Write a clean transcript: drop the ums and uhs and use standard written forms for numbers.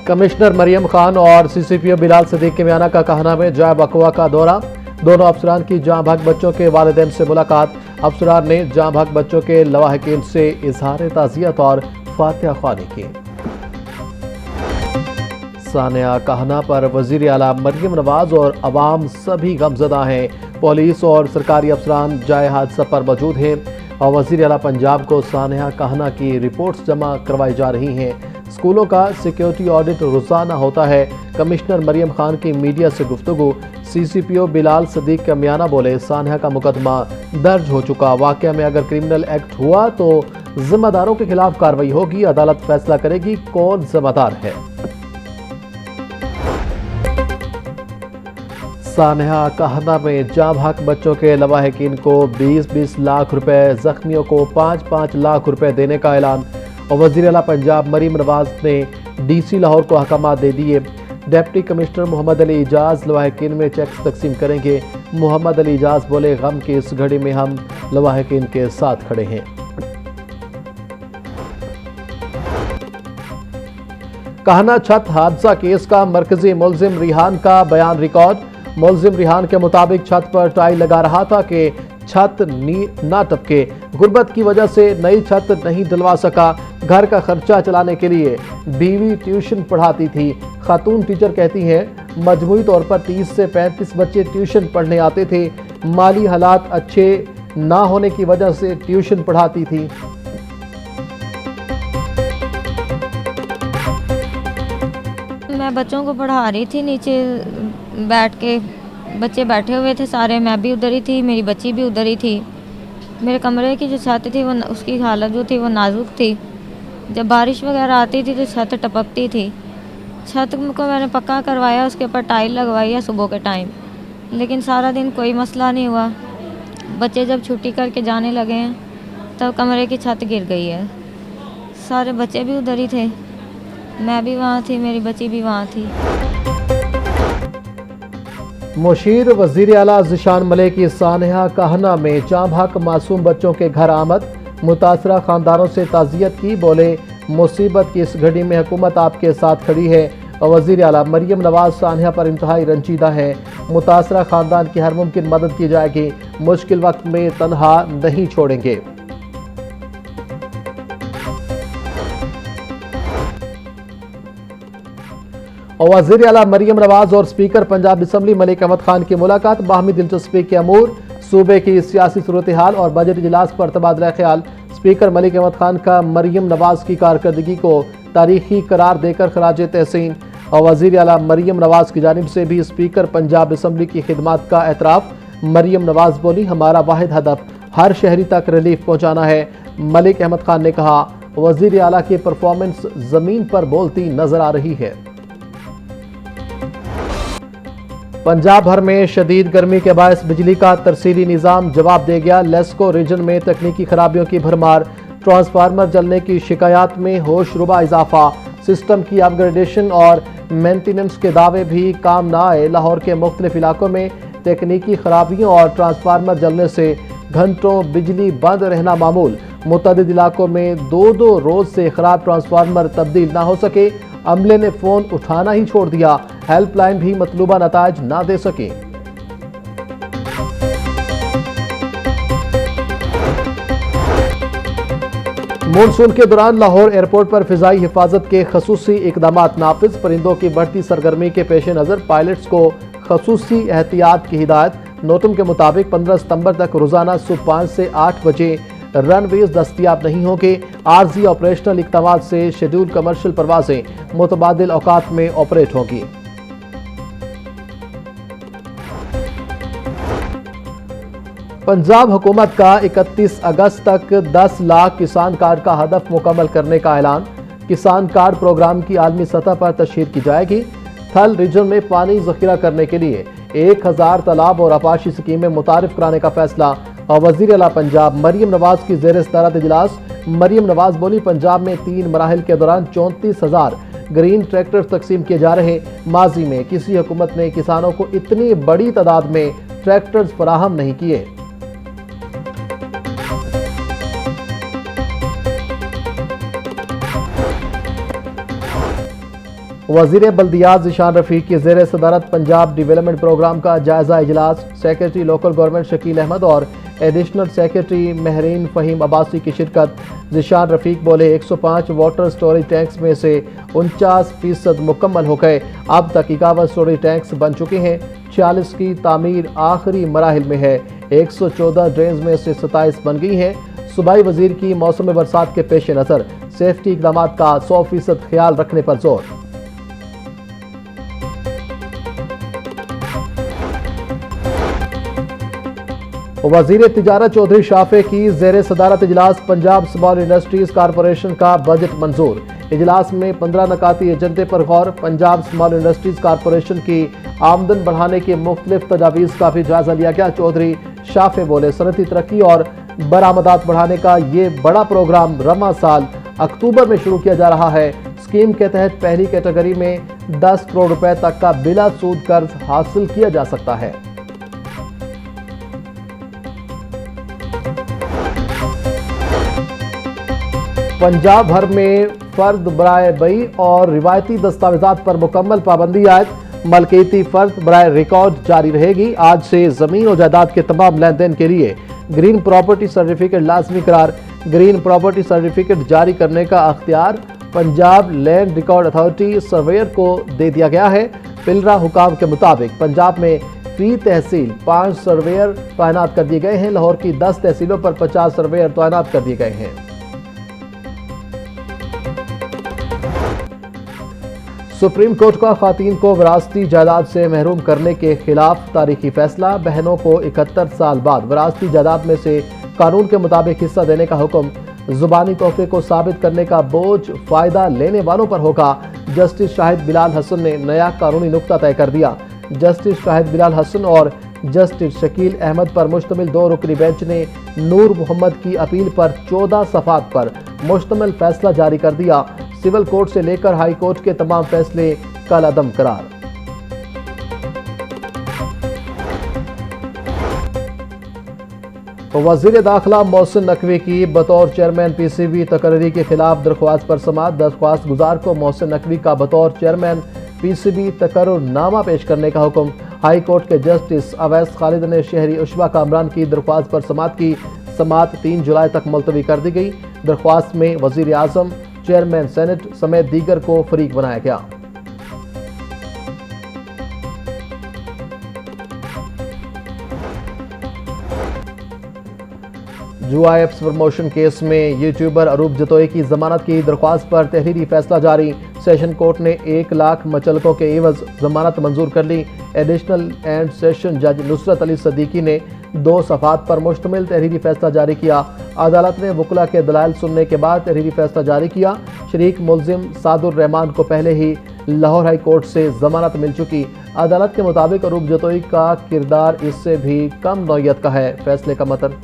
Commissioner Maryam Khan और CCPO Bilal Sadiq के म्याना का कहना में जाए बकवा का दौरा। दोनों अफसरान की जाँ भाग बच्चों के वालिदैन से मुलाकात। अफसरान ने जाँ भाग बच्चों के लवाहिकीन से इजहार ताज़ियत और फातिहा ख्वानी की। सानिया कहना पर वजीर आला मरियम नवाज और अवाम सभी गमजदा हैं। पुलिस और सरकारी अफसरान जाए हादसा पर मौजूद हैं और वजीर आला पंजाब को सानिया कहना की रिपोर्ट्स जमा करवाई जा रही हैं। स्कूलों का सिक्योरिटी ऑडिट रोजाना होता है। कमिश्नर मरियम खान की मीडिया से गुफ्तगू। सीसीपीओ बिलाल सदीक का म्याना बोले सानिया का मुकदमा दर्ज हो चुका। वाकया में अगर क्रिमिनल एक्ट हुआ तो जिम्मेदारों के खिलाफ कार्रवाई होगी। अदालत फैसला करेगी कौन जिम्मेदार है। सानिया कहना में जाँ भाग बच्चों के लवाहिकीन को 20-20 लाख रुपए, जख्मियों को 5-5 लाख रुपए देने का ऐलान। और वज़ीर आला पंजाब मरियम नवाज ने डीसी लाहौर को अहकामात दे दिए। डिप्टी कमिश्नर मोहम्मद अली इजाज लवाहिकीन में चेक्स तकसीम करेंगे। मोहम्मद अली इजाज बोले गम की इस घड़ी में हम लवाहिकीन के साथ खड़े हैं। कहना छत हादसा केस का मरकजी मुलजिम रिहान का बयान रिकॉर्ड। मुलजिम रिहान के मुताबिक छत पर टाइल लगा रहा था कि छत ना टपके। गुर्बत की वजह से नई छत नहीं डलवा सका। घर का खर्चा चलाने के लिए बीवी ट्यूशन पढ़ाती थी। खातून टीचर कहती हैं मजमूई तौर पर 30 से 35 बच्चे ट्यूशन पढ़ने आते थे। माली हालात अच्छे ना होने की वजह से ट्यूशन पढ़ाती थी। मैं बच्चों को पढ़ा रही थी, नीचे बैठ के बच्चे बैठे हुए थे सारे, मैं भी उधर ही थी, मेरी बच्ची भी उधर ही थी। मेरे कमरे की जो छत थी वो उसकी हालत जो थी वो नाजुक थी। जब बारिश वगैरह आती थी तो छत टपकती थी। छत को मैंने पक्का करवाया, उसके ऊपर टाइल लगवाई है सुबह के टाइम, लेकिन सारा दिन कोई मसला नहीं हुआ। बच्चे जब छुट्टी करके जाने लगे हैं तब कमरे की छत गिर गई है। सारे बच्चे भी उधर ही थे, मैं भी वहाँ थी, मेरी बच्ची भी वहाँ थी। मुशीर वजीर आला ज़िशान मलिक की सानिया कहना में जाँ भाग मासूम बच्चों के घर आमद। मुतासरा खानदानों से ताज़ियत की। बोले मुसीबत की इस घड़ी में हुकूमत आपके साथ खड़ी है। और वजीर आला मरियम नवाज सानिया पर इंतहाई रंजीदा है। मुतासरा खानदान की हर मुमकिन मदद की जाएगी। मुश्किल वक्त में तन्हा नहीं छोड़ेंगे। और वज़ीर आला मरियम नवाज और स्पीकर पंजाब असम्बली मलिक अहमद खान की मुलाकात। बाहमी दिलचस्पी के अमूर, सूबे की सियासी सूरत हाल और बजट इजलास पर तबादला ख्याल। स्पीकर मलिक अहमद खान का मरियम नवाज की कारकर्दगी को तारीखी करार देकर खराज तहसीन। और वज़ीर आला मरियम नवाज की जानिब से भी स्पीकर पंजाब असम्बली की खिदमात का एतराफ़। मरियम नवाज बोली हमारा वाहिद हदफ हर शहरी तक रिलीफ पहुँचाना है। मलिक अहमद खान ने कहा वज़ीर आला की परफॉर्मेंस ज़मीन पर बोलती नजर आ रही है। पंजाब भर में शदीद गर्मी के बायस बिजली का तरसीली निज़ाम जवाब दे गया। लेस्को रीजन में तकनीकी खराबियों की भरमार। ट्रांसफार्मर जलने की शिकायत में होशरुबा इजाफा। सिस्टम की अपग्रेडेशन और मेंटेनेंस के दावे भी काम न आए। लाहौर के मुख्तलिफ इलाकों में तकनीकी खराबियों और ट्रांसफार्मर जलने से घंटों बिजली बंद रहना मामूल। मुतअद्दिद इलाकों में 2-2 रोज से खराब ट्रांसफार्मर तब्दील ना हो सके। अमले ने फोन उठाना ही छोड़ दिया। हेल्पलाइन भी मतलूबा नताज ना दे सके। मानसून के दौरान लाहौर एयरपोर्ट पर फिजाई हिफाजत के खसूसी इकदामात नाफिज। परिंदों की बढ़ती सरगर्मी के पेश नज़र पायलट्स को खसूसी एहतियात की हिदायत। नोटम के मुताबिक 15 सितंबर तक रोजाना सुबह 5 से 8 बजे रनवेज दस्तियाब नहीं होंगे। आर्जी ऑपरेशनल इक़दामात से शेड्यूल कमर्शियल परवाजें मुतबादिल औकात में ऑपरेट होंगी। पंजाब हुकूमत का 31 अगस्त तक 10 लाख किसान कार्ड का हदफ मुकम्मल करने का ऐलान। किसान कार्ड प्रोग्राम की आलमी सतह पर तशहीर की जाएगी। थल रीजन में पानी जखीरा करने के लिए 1000 तालाब और आपाशी स्कीमें मुतारिफ कराने का फैसला। और वज़ीर आला पंजाब मरियम नवाज की ज़ेर सदारत इजलास। मरियम नवाज बोली पंजाब में 3 मराहिल के दौरान 34,000 ग्रीन ट्रैक्टर तकसीम किए जा रहे। माजी में किसी हुकूमत ने किसानों को इतनी बड़ी तादाद में ट्रैक्टर्स फराहम नहीं किए। वजीर बल्दियात ज़िशान रफ़ीक की ज़ेर सदारत पंजाब डेवलपमेंट प्रोग्राम का जायज़ा इजलास। Secretary local government Shakeel Ahmed और एडिशनल सेक्रेटरी महरीन फ़हीम अब्बासी की शिरकत। ज़िशान रफ़ीक बोले 105 वाटर स्टोरेज टैंक्स में से 49% मुकम्मल हो गए। अब तक 51 स्टोरेज टैंक्स बन चुके हैं। 46 की तामीर आखिरी मराहिल में है। 114 ड्रेन्स में से 27 बन गई हैं। सूबाई वजीर की मौसम बरसात के पेश नज़र सेफ्टी इकदाम का 100% ख्याल रखने पर जोर। वजीर तिजारत चौधरी शाफे की जेर सदारत इजलास। पंजाब स्मॉल इंडस्ट्रीज कारपोरेशन का बजट मंजूर। इजलास में 15 नकाती एजेंडे पर गौर। पंजाब स्मॉल इंडस्ट्रीज कारपोरेशन की आमदन बढ़ाने की मुख्तलिफ तजावीज़ का भी जायजा लिया गया। चौधरी शाफे बोले सनती तरक्की और बरामदात बढ़ाने का ये बड़ा प्रोग्राम रवा साल अक्टूबर में शुरू किया जा रहा है। स्कीम के तहत पहली कैटेगरी में 10 करोड़ रुपए तक का बिला सूद कर्ज हासिल किया जा सकता है। पंजाब भर में फर्द बराए बई और रिवायती दस्तावेजात पर मुकम्मल पाबंदी आयद। मलकियती फर्द बराए रिकॉर्ड जारी रहेगी। आज से जमीन और जायदाद के तमाम लेन देन के लिए ग्रीन प्रॉपर्टी सर्टिफिकेट लाजमी करार। ग्रीन प्रॉपर्टी सर्टिफिकेट जारी करने का अख्तियार Punjab land record authority surveyor को दे दिया गया है। पिलरा हुकाम के मुताबिक पंजाब में फी तहसील 5 सर्वेयर तैनात कर दिए गए हैं। लाहौर की 10 तहसीलों पर 50 सर्वेयर तैनात कर दिए गए हैं। सुप्रीम कोर्ट का खातन को विरासती जायदाद से महरूम करने के खिलाफ तारीखी फैसला। बहनों को 71 साल बाद विरासती जायदाद में से कानून के मुताबिक हिस्सा देने का हुक्म। जुबानी तोहफे को साबित करने का बोझ फायदा लेने वालों पर होगा। जस्टिस शाहिद बिलाल हसन ने नया कानूनी नुक्ता तय कर दिया। जस्टिस शाहिद बिलाल हसन और जस्टिस शकील अहमद पर मुश्तमिल 2 रुकनी बेंच ने नूर मोहम्मद की अपील पर 14 सफ़ात पर मुश्तमिल फैसला जारी कर दिया। सिविल कोर्ट से लेकर हाई कोर्ट के तमाम फैसले कल अदम करार। वज़ीर दाखिला मोहसिन नकवी की बतौर चेयरमैन PCB तकरीरी के खिलाफ दरख्वास्त पर समाअत। दरख्वास्त गुजार को मोहसिन नकवी का बतौर चेयरमैन PCB तकर्रुरनामा पेश करने का हुक्म। हाई कोर्ट के जस्टिस अवैस खालिद ने शहरी उशवा कामरान की दरख्वास्त पर समाअत की। समाअत 3 जुलाई तक मुलतवी कर दी गई। दरख्वास्त में वज़ीर आज़म, चेयरमैन सेनेट समेत दीगर को फरीक बनाया गया। जुआ एप्स प्रमोशन केस में यूट्यूबर अरूप जतोई की जमानत की दरख्वास्त पर तहरीरी फैसला जारी। सेशन कोर्ट ने 1 लाख मचलकों के एवज जमानत मंजूर कर ली। एडिशनल एंड सेशन जज नुसरत अली सदीकी ने 2 सफ़ात पर मुश्तमिल तहरीरी फैसला जारी किया। अदालत ने वकला के दलाइल सुनने के बाद तहरीरी फैसला जारी किया। शरीक मुल्जिम सादुर रहमान को पहले ही लाहौर हाई कोर्ट से जमानत मिल चुकी। अदालत के मुताबिक अरूप जतोई का किरदार इससे भी कम नौयत का है। फैसले का मतन।